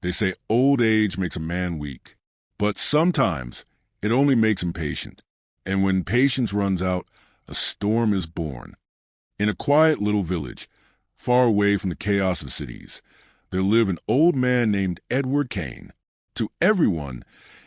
They say old age makes a man weak, but sometimes it only makes him patient. And when patience runs out, a storm is born. In a quiet little village, far away from the chaos of cities, there lived an old man named Edward Kane. To everyone,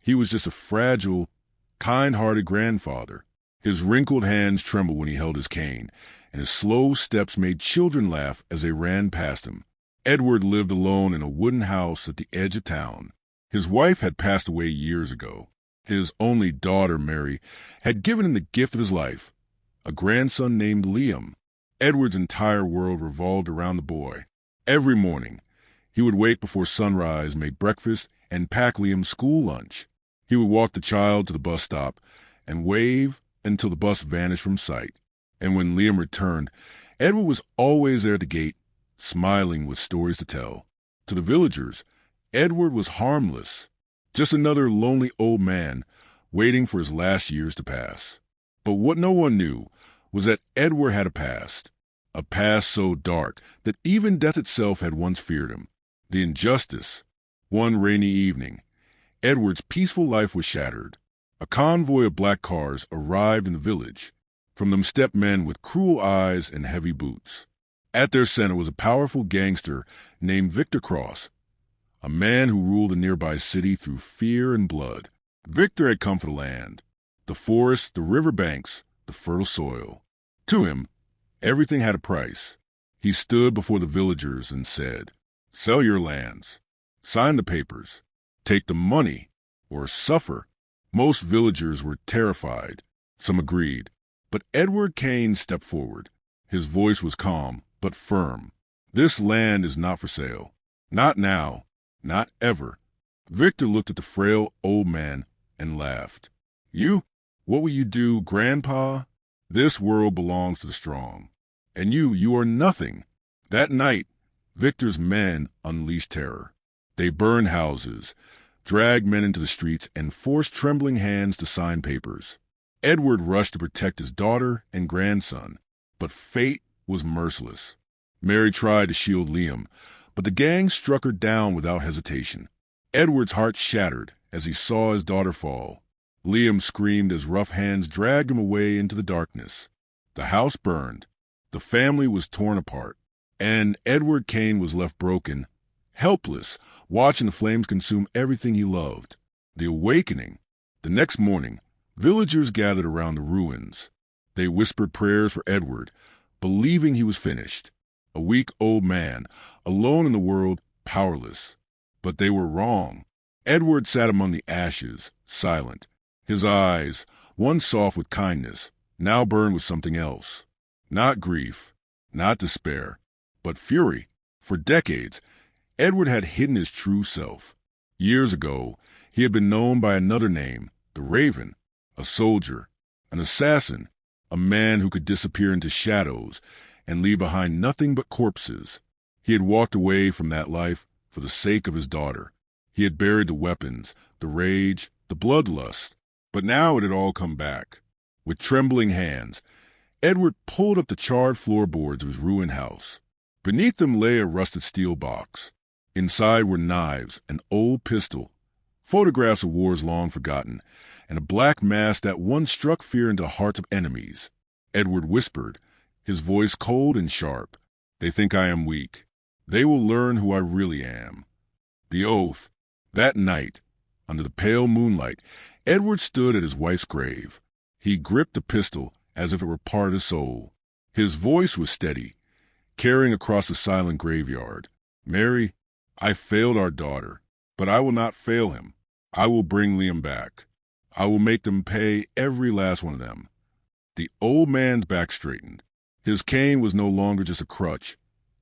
he was just a fragile, kind-hearted grandfather. His wrinkled hands trembled when he held his cane, and his slow steps made children laugh as they ran past him. Edward lived alone in a wooden house at the edge of town. His wife had passed away years ago. His only daughter, Mary, had given him the gift of his life, a grandson named Liam. Edward's entire world revolved around the boy. Every morning, he would wake before sunrise, make breakfast, and pack Liam's school lunch. He would walk the child to the bus stop and wave until the bus vanished from sight. And when Liam returned, Edward was always there at the gate, smiling with stories to tell. To the villagers, Edward was harmless, just another lonely old man waiting for his last years to pass. But what no one knew was that Edward had a past so dark that even death itself had once feared him. The injustice. One rainy evening, Edward's peaceful life was shattered. A convoy of black cars arrived in the village. From them stepped men with cruel eyes and heavy boots. At their center was a powerful gangster named Victor Cross, a man who ruled a nearby city through fear and blood. Victor had come for the land, the forests, the river banks, the fertile soil. To him, everything had a price. He stood before the villagers and said, "Sell your lands, sign the papers, take the money, or suffer." Most villagers were terrified. Some agreed. But Edward Kane stepped forward. His voice was calm, but firm. "This land is not for sale. Not now. Not ever." Victor looked at the frail old man and laughed. "You? What will you do, Grandpa? This world belongs to the strong. And you are nothing." That night, Victor's men unleashed terror. They burned houses, dragged men into the streets, and forced trembling hands to sign papers. Edward rushed to protect his daughter and grandson, but fate was merciless. Mary tried to shield Liam, but the gang struck her down without hesitation. Edward's heart shattered as he saw his daughter fall. Liam screamed as rough hands dragged him away into the darkness. The house burned. The family was torn apart. And Edward Kane was left broken, helpless, watching the flames consume everything he loved. The awakening. The next morning, villagers gathered around the ruins. They whispered prayers for Edward, believing he was finished. A weak old man, alone in the world, powerless. But they were wrong. Edward sat among the ashes, silent. His eyes, once soft with kindness, now burned with something else. Not grief, not despair, but fury. For decades, Edward had hidden his true self. Years ago, he had been known by another name, the Raven, a soldier, an assassin, a man who could disappear into shadows and leave behind nothing but corpses. He had walked away from that life for the sake of his daughter. He had buried the weapons, the rage, the bloodlust. But now it had all come back. With trembling hands, Edward pulled up the charred floorboards of his ruined house. Beneath them lay a rusted steel box. Inside were knives, an old pistol, photographs of wars long forgotten, and a black mask that once struck fear into the hearts of enemies. Edward whispered, his voice cold and sharp, "They think I am weak. They will learn who I really am." The oath. That night, under the pale moonlight, Edward stood at his wife's grave. He gripped the pistol as if it were part of his soul. His voice was steady, carrying across the silent graveyard. "Mary, I failed our daughter, but I will not fail him. I will bring Liam back. I will make them pay, every last one of them." The old man's back straightened. His cane was no longer just a crutch.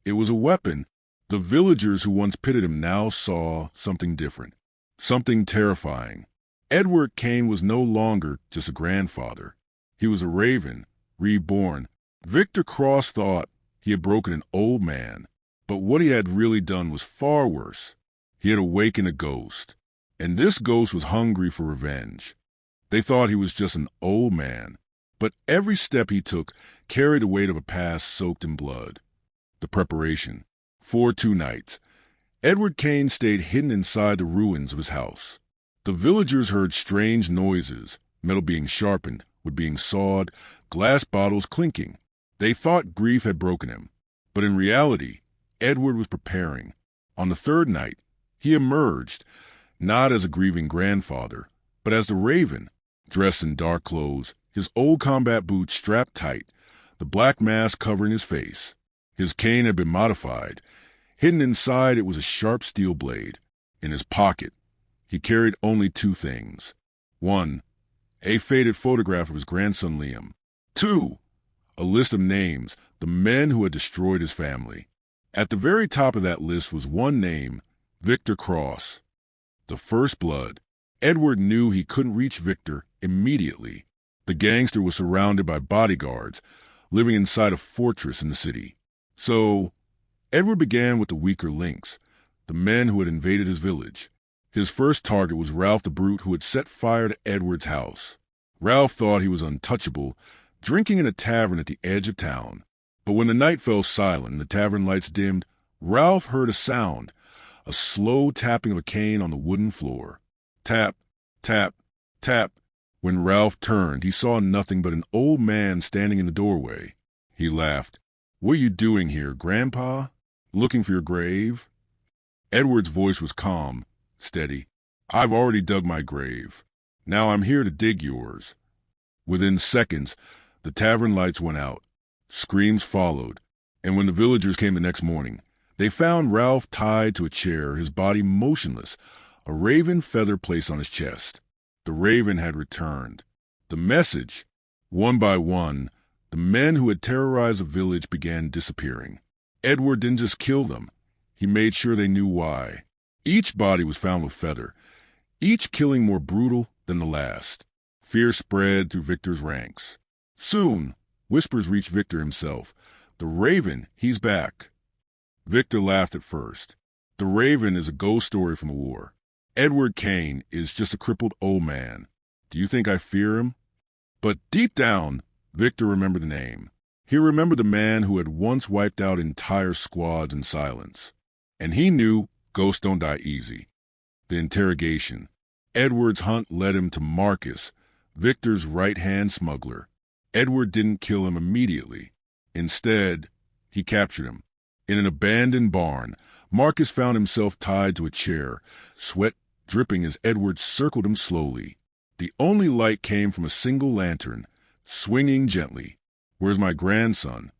It was a weapon. The villagers who once pitied him now saw something different, something terrifying. Edward Kane was no longer just a grandfather. He was a raven, reborn. Victor Cross thought he had broken an old man, but what he had really done was far worse. He had awakened a ghost, and this ghost was hungry for revenge. They thought he was just an old man, but every step he took carried the weight of a past soaked in blood. The preparation. For 2 nights, Edward Kane stayed hidden inside the ruins of his house. The villagers heard strange noises, metal being sharpened, wood being sawed, glass bottles clinking. They thought grief had broken him, but in reality, Edward was preparing. On the third night, he emerged, not as a grieving grandfather, but as the Raven, dressed in dark clothes, his old combat boots strapped tight, the black mask covering his face. His cane had been modified. Hidden inside it was a sharp steel blade. In his pocket, he carried only two things. One, a faded photograph of his grandson Liam. Two, a list of names, the men who had destroyed his family. At the very top of that list was one name, Victor Cross. The first blood. Edward knew he couldn't reach Victor immediately. The gangster was surrounded by bodyguards, living inside a fortress in the city. So, Edward began with the weaker links, the men who had invaded his village. His first target was Ralph the Brute, who had set fire to Edward's house. Ralph thought he was untouchable, drinking in a tavern at the edge of town. But when the night fell silent and the tavern lights dimmed, Ralph heard a sound, a slow tapping of a cane on the wooden floor. Tap, tap, tap. When Ralph turned, he saw nothing but an old man standing in the doorway. He laughed. "What are you doing here, Grandpa? Looking for your grave?" Edward's voice was calm, steady. "I've already dug my grave. Now I'm here to dig yours." Within seconds, the tavern lights went out. Screams followed, and when the villagers came the next morning, they found Ralph tied to a chair, his body motionless, a raven feather placed on his chest. The raven had returned. The message, one by one, the men who had terrorized the village began disappearing. Edward didn't just kill them. He made sure they knew why. Each body was found with feather, each killing more brutal than the last. Fear spread through Victor's ranks. Soon, whispers reached Victor himself. "The Raven, he's back." Victor laughed at first. The Raven is a ghost story from the war. Edward Kane is just a crippled old man. Do you think I fear him? But deep down, Victor remembered the name. He remembered the man who had once wiped out entire squads in silence. And he knew ghosts don't die easy. The interrogation. Edward's hunt led him to Marcus, Victor's right-hand smuggler. Edward didn't kill him immediately. Instead, he captured him. In an abandoned barn, Marcus found himself tied to a chair, sweat dripping as Edward circled him slowly. The only light came from a single lantern, swinging gently. "Where's my grandson?"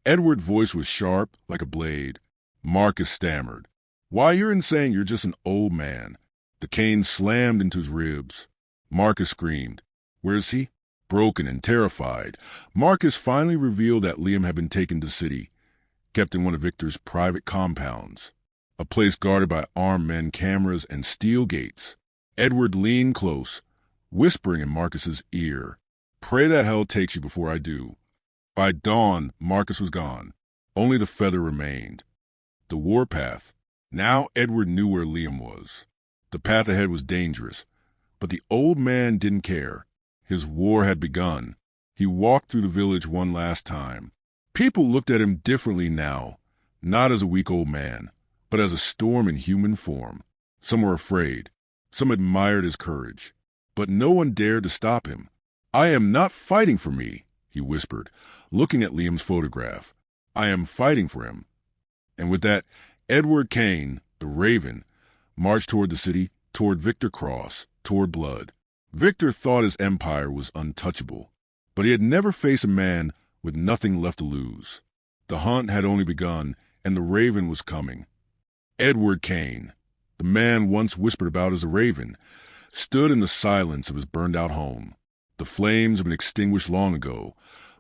Edward's voice was sharp, like a blade. Marcus stammered. "Why, you're insane. You're just an old man." The cane slammed into his ribs. Marcus screamed. "Where's he?" Broken and terrified, Marcus finally revealed that Liam had been taken to the city, kept in one of Victor's private compounds, a place guarded by armed men, cameras, and steel gates. Edward leaned close, whispering in Marcus's ear, "Pray that hell takes you before I do." By dawn, Marcus was gone. Only the feather remained. The warpath. Now Edward knew where Liam was. The path ahead was dangerous, but the old man didn't care. His war had begun. He walked through the village one last time. People looked at him differently now, not as a weak old man, but as a storm in human form. Some were afraid. Some admired his courage. But no one dared to stop him. "I am not fighting for me," he whispered, looking at Liam's photograph. "I am fighting for him." And with that, Edward Kane, the Raven, marched toward the city, toward Victor Cross, toward blood. Victor thought his empire was untouchable, but he had never faced a man with nothing left to lose. The hunt had only begun, and the Raven was coming. Edward Kane, the man once whispered about as a Raven, stood in the silence of his burned-out home. The flames had been extinguished long ago,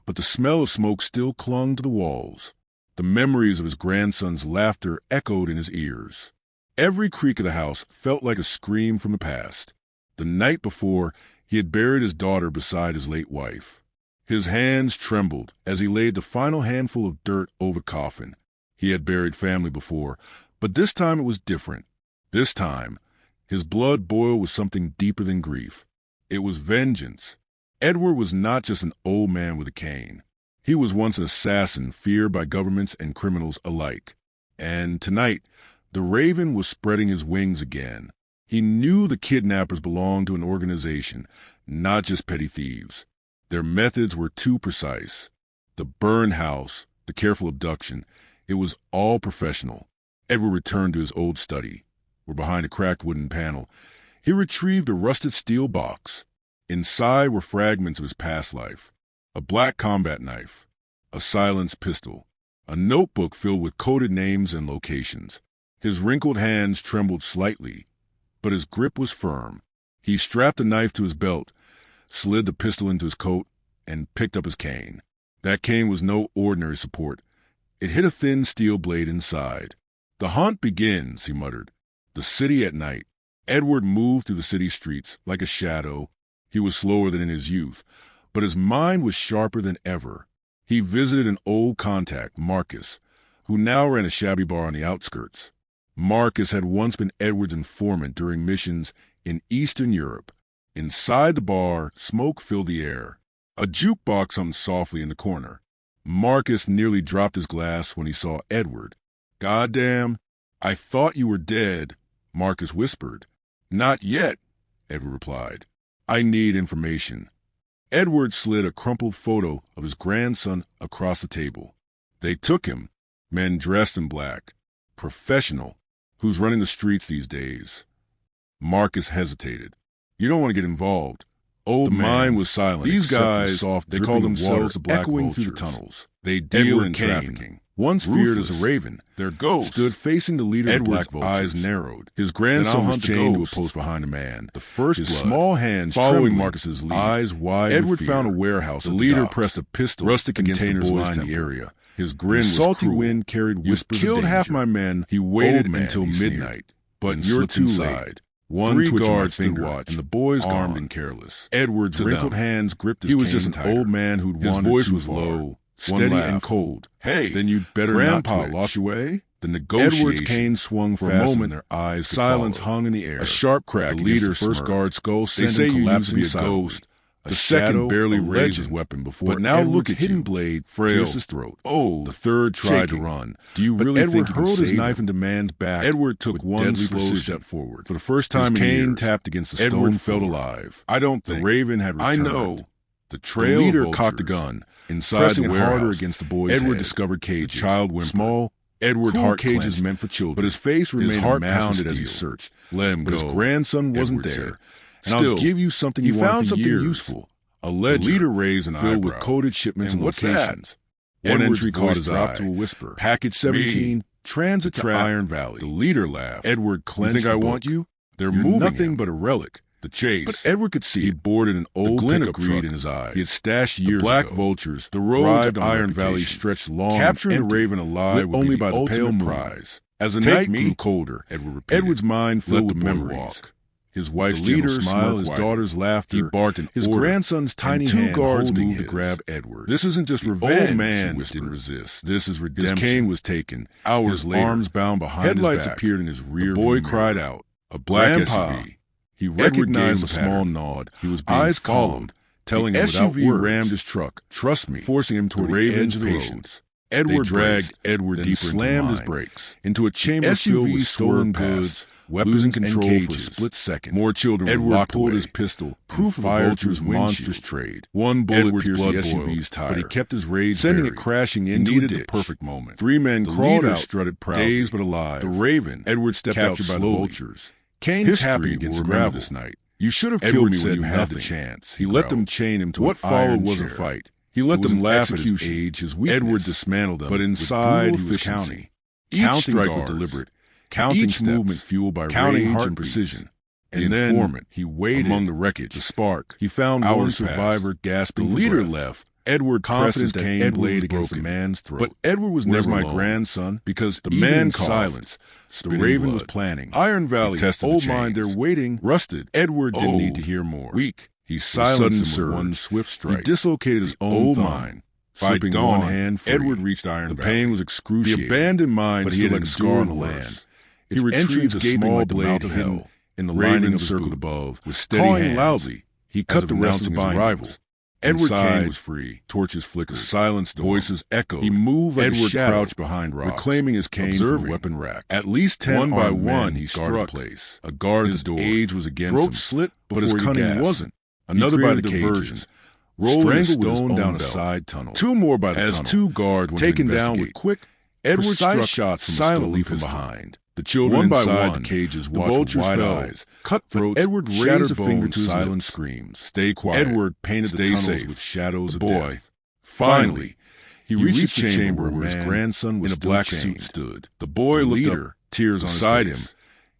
but the smell of smoke still clung to the walls. The memories of his grandson's laughter echoed in his ears. Every creak of the house felt like a scream from the past. The night before, he had buried his daughter beside his late wife. His hands trembled as he laid the final handful of dirt over the coffin. He had buried family before, but this time it was different. This time, his blood boiled with something deeper than grief. It was vengeance. Edward was not just an old man with a cane. He was once an assassin feared by governments and criminals alike. And tonight, The Raven was spreading his wings again. He knew the kidnappers belonged to an organization, not just petty thieves. Their methods were too precise. The burned house, the careful abduction, it was all professional. Edward returned to his old study, where behind a cracked wooden panel, he retrieved a rusted steel box. Inside were fragments of his past life, a black combat knife, a silenced pistol, a notebook filled with coded names and locations. His wrinkled hands trembled slightly, but his grip was firm. He strapped the knife to his belt, slid the pistol into his coat, and picked up his cane. That cane was no ordinary support. It hit a thin steel blade inside. "The hunt begins," he muttered. "The city at night." Edward moved through the city streets like a shadow. He was slower than in his youth, but his mind was sharper than ever. He visited an old contact, Marcus, who now ran a shabby bar on the outskirts. Marcus had once been Edward's informant during missions in Eastern Europe. Inside the bar, smoke filled the air. A jukebox hummed softly in the corner. Marcus nearly dropped his glass when he saw Edward. "Goddamn, I thought you were dead," Marcus whispered. "Not yet," Edward replied. "I need information." Edward slid a crumpled photo of his grandson across the table. They took him, men dressed in black. Professional. Who's running the streets these days? Marcus hesitated. "You don't want to get involved." Old man, the mine was silent. "These guys, they call themselves the Black Vultures. Through the tunnels. They deal in trafficking. Once feared as a raven, their ghost stood facing the leader of the Black Vultures. Eyes narrowed. His grandson was chained to a post behind a man. The first his small hands following Marcus's lead. Eyes wide. Edward found a warehouse. The leader pressed a pistol. Rustic containers lined the area. His grin was salty cruel. Wind carried whispers of danger. "You killed half my men." He waited until midnight, but you're too late. Three guards stood watch, and the boys armed and careless. Edward's wrinkled hands gripped his cane. He was just an old man who'd wandered too far. His voice was low, steady and cold. "Hey, then you'd better Grandpa not lost your way." The negotiation. Edward's cane swung for a moment. Their eyes silence hung in the air. A sharp crack. The leader's first guard skull. They say you used to be a ghost. The second barely raised his weapon before. But now look at hidden blade pierced his throat. Oh, the third tried to run. Do you really think Edward hurled his knife into man's back? Edward took one slow step forward. For the first time in years, Kane tapped against the stone. Edward felt alive. I don't think the Raven had returned. I know. The trail. The leader cocked a gun. Inside the warehouse, harder against the boy's Edward head. Discovered cages. The child whimpered. Small. Edward's cool heart cages clenched, meant for children. But his face remained pounded as he searched. Let him go. But his grandson wasn't there. And I'll give you something you found something useful. A ledger. The leader raised an filled with coded shipments and locations. One entry caught his eye. To a whisper. Package 17, transit to Iron Valley. The leader laughed. Edward clenched. "You think I want you?" "They're moving nothing but a relic. The chase." But Edward could see he boarded an old pickup truck in his eye. He had stashed years ago. Black Vultures. The road to Iron Valley stretched long. Capturing the Raven alive would only by the pale prize. As the night grew colder, Edward repeated. Edward's mind filled with memories. His wife's gentle smile, his daughter's laughter. He barked an his grandson's tiny hand. 2 guards moved to grab Edward. This isn't just revenge. Old man didn't resist. This is redemption. His cane was taken. Hours later, arms bound behind headlights his back. Appeared in his rear. The boy cried out. A black SUV. He recognized a small nod. He was being eyes followed, telling him without words. Rammed his truck. Trust me, forcing him toward the edge of the road. Edward dragged Edward deeper, slammed his brakes into a chamber filled with stolen goods. Weapons and control for a split second. More children. Edward pulled his pistol. Proof of the Vulture's monstrous trade. One bullet pierced the SUV's tire, but he kept his rage sending it crashing into a ditch. The perfect moment. 3 men crawled out, strutted proudly, dazed but alive. The Raven. Edward stepped out by the Vultures. Kane's happy against the gravel this night. You should have killed me when you had the chance. He let them chain him to what followed was a fight. He let them laugh at his age, his weakness. Edward dismantled them, but inside he was counting. Each strike was deliberate. Counting each movement fueled by rage and precision. And then informant, he waited among the wreckage. The spark. He found one survivor gasping. The leader left. Edward pressed his cane blade against the man's throat. But Edward was never my grandson because the man silence. The Raven was planning. Iron Valley, old mine, they're waiting. Rusted. Edward didn't need to hear more. Weak. He silenced him with one swift strike. He dislocated his own mind. Slipping one hand free. Edward reached Iron Valley. The pain was excruciating. The abandoned mine, but he had a scar on the land. He retrieved a small blade hidden in the lining of the circle above. With steady hands, loudly, he cut the rest of his rivals. Edward Kane was free. Torches flickered. Silence. Voices echoed. He moved like Edward crouched behind rocks, reclaiming his cane from the weapon rack. At least 10 one by one he struck. Place. A guard at the door. Age was against him. Throat slit, but his cunning wasn't. Another by the diversion. Rolling a stone down a side tunnel. Two more by the tunnel. As two guards were taken down with quick, Edward struck shots silently from behind. The children one by one, the cages watched with wide eyes, cutthroats. Edward raised a finger to silent screams. Stay quiet. Edward painted the tunnels with shadows of death. Finally, he reached the chamber where his grandson in a black suit stood. The boy looked up, tears on his face.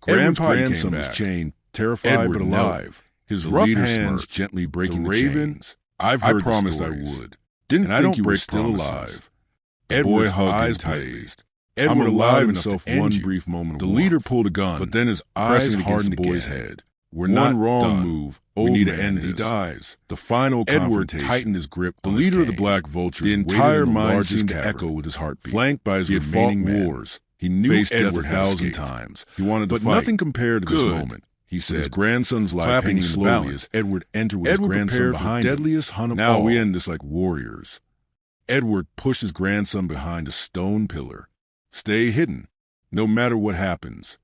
Edward's grandson was chained, terrified but alive. His rough hands gently breaking the chains. I promised I would. Didn't think you were still alive. Edward's eyes blazed. Edward allowed himself one brief moment. The leader pulled a gun, but then his eyes hardened the boy's head. We're not wrong move. We need to end this. He dies. The final Edward tightened his grip. The leader of the Black Vultures. The entire mind seemed to echo with his heartbeat. Flanked by his remaining wars, he knew Edward 1,000 times. He wanted to fight, but nothing compared to this moment. He said, his grandson's life hanging slowly as Edward entered with his grandson behind him. Deadliest hunt of all. Now we end this like warriors. Edward pushed his grandson behind a stone pillar. Stay hidden, no matter what happens.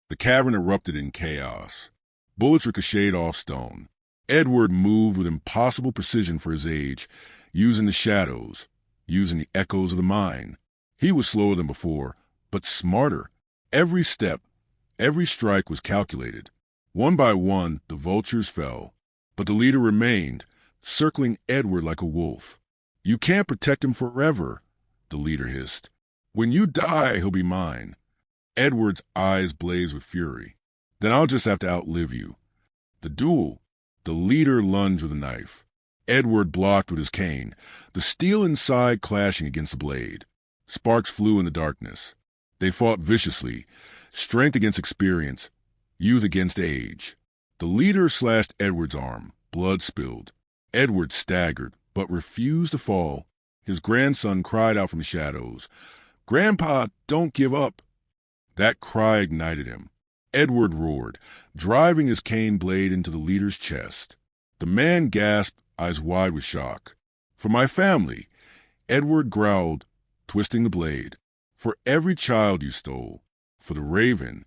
The cavern erupted in chaos. Bullets ricocheted off stone. Edward moved with impossible precision for his age, using the shadows, using the echoes of the mine. He was slower than before, but smarter. Every step, every strike was calculated. One by one, the vultures fell, but the leader remained, circling Edward like a wolf. You can't protect him forever, the leader hissed. When you die, he'll be mine. Edward's eyes blazed with fury. Then I'll just have to outlive you. The duel. The leader lunged with a knife. Edward blocked with his cane, the steel inside clashing against the blade. Sparks flew in the darkness. They fought viciously, strength against experience, youth against age. The leader slashed Edward's arm. Blood spilled. Edward staggered, but refused to fall. His grandson cried out from the shadows, "Grandpa, don't give up." That cry ignited him. Edward roared, driving his cane blade into the leader's chest. The man gasped, eyes wide with shock. "For my family," Edward growled, twisting the blade. "For every child you stole. For the raven."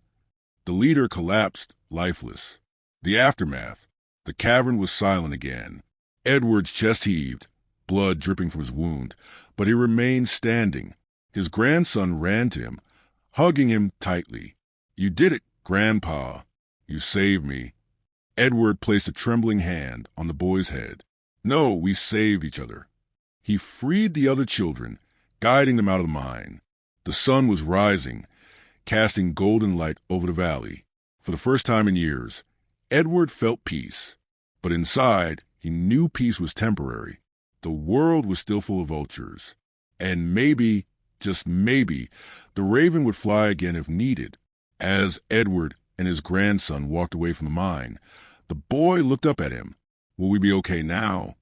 The leader collapsed, lifeless. The aftermath. The cavern was silent again. Edward's chest heaved, blood dripping from his wound, but he remained standing. His grandson ran to him, hugging him tightly. "You did it, Grandpa. You saved me." Edward placed a trembling hand on the boy's head. "No, we saved each other." He freed the other children, guiding them out of the mine. The sun was rising, casting golden light over the valley. For the first time in years, Edward felt peace. But inside, he knew peace was temporary. The world was still full of vultures. And maybe, just maybe, the raven would fly again if needed. As Edward and his grandson walked away from the mine, the boy looked up at him. "Will we be okay now?"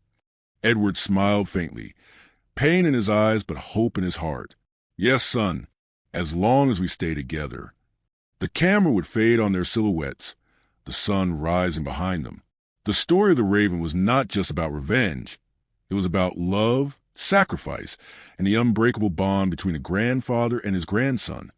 Edward smiled faintly, pain in his eyes but hope in his heart. "Yes, son, as long as we stay together." The camera would fade on their silhouettes, the sun rising behind them. The story of the raven was not just about revenge. It was about love, sacrifice, and the unbreakable bond between a grandfather and his grandson.